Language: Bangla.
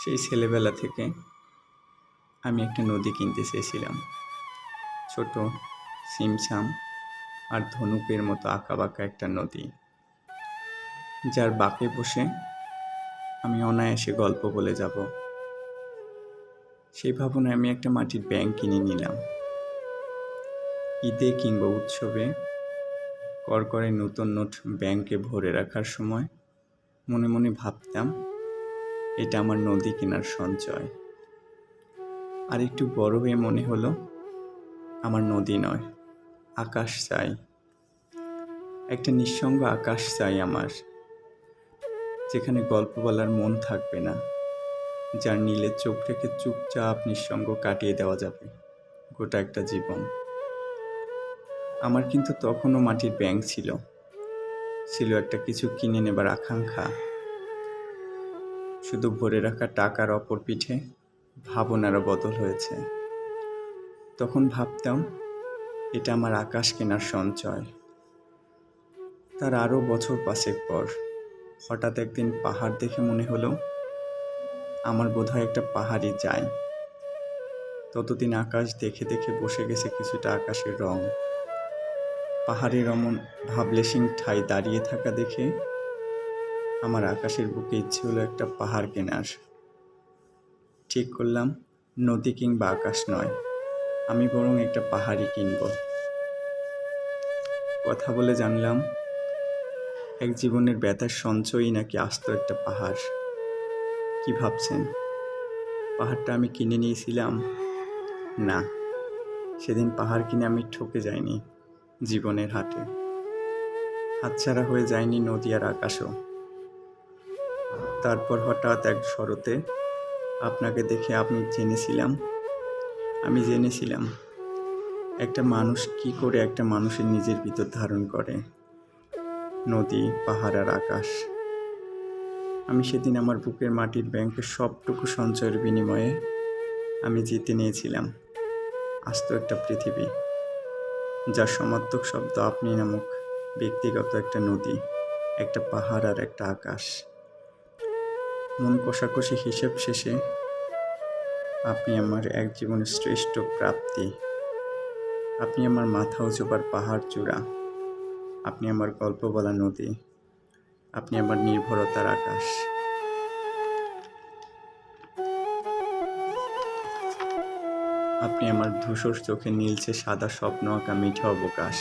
সেই ছেলেবেলা থেকে আমি একটা নদী কিনতে চেয়েছিলাম। ছোট, ছিমছাম আর ধনুকের মতো আঁকাবাঁকা একটা নদী, যার বাঁকে বসে আমি অনায়াসে গল্প বলে যাব। সেই ভাবনায় আমি একটা মাটির ব্যাংক কিনে নিলাম। ঈদে কিংবা উৎসবে করকরে নতুন নোট ব্যাংকে ভরে রাখার সময় মনে মনে ভাবতাম, এটা আমার নদী কেনার সঞ্চয়। আর একটু বড় হয়ে মনে হলো, আমার নদী নয়, আকাশ চাই। একটা নিঃসঙ্গ আকাশ চাই আমার, যেখানে গল্প বলার মন থাকবে না, যার নীলে চোখ রেখে চুপচাপ নিঃসঙ্গ কাটিয়ে দেওয়া যাবে গোটা একটা জীবন। আমার কিন্তু তখনও মাটির ব্যাংক ছিল একটা কিছু কিনে নেবার আকাঙ্ক্ষা। শুধু ভরে রাখা টাকার অপর পিঠে ভাবনারও বদল হয়েছে। তখন ভাবতাম, এটা আমার আকাশ কেনার সঞ্চয়। তার আরও বছর 5 পর হঠাৎ একদিন পাহাড় দেখে মনে হলো, আমার বোধহয় একটা পাহাড়ই চাই। ততদিন আকাশ দেখে দেখে বসে গেছে কিছুটা আকাশের রং। পাহাড়ের অমন ভাবলেশিং ঠাই দাঁড়িয়ে থাকা দেখে আমার আকাশের বুকে ইচ্ছে হলো একটা পাহাড় কেনার। ঠিক করলাম, নদী কিংবা আকাশ নয়, আমি বরং একটা পাহাড়ই কিনব। কথা বলে জানলাম, এক জীবনের ব্যথার সঞ্চয়ই নাকি আস্ত একটা পাহাড়। কি ভাবছেন, পাহাড়টা আমি কিনে নিয়েছিলাম? না, সেদিন পাহাড় কিনে আমি ঠকে যাইনি জীবনের হাটে। হাতছাড়া হয়ে যায়নি নদী আর আকাশও। তারপর হঠাৎ এক শরতে আপনাকে দেখে আমি জেনেছিলাম একটা মানুষ কি করে একটা মানুষের নিজের ভিতর ধারণ করে, নদী, পাহাড় আর আকাশ। আমি সেদিন আমার বুকের মাটির ব্যাংকের সবটুকু সঞ্চয়ের বিনিময়ে আমি জিতে নিয়েছিলাম আস্ত একটা পৃথিবী, যার সমার্থক শব্দ আপনি নামক ব্যক্তিগত একটা নদী, একটা পাহাড় আর একটা আকাশ। মন কষাকষি হিসেব শেষে আপনি আমার এক জীবনের শ্রেষ্ঠ প্রাপ্তি। আপনি আমার মাথা উঁচুবার পাহাড় চূড়া। আপনি আমার গল্প বলা নদী। আপনি আমার নির্ভরতার আকাশ। আপনি আমার ধূসর চোখে নীলচে সাদা স্বপ্ন আঁকা মিঠা অবকাশ।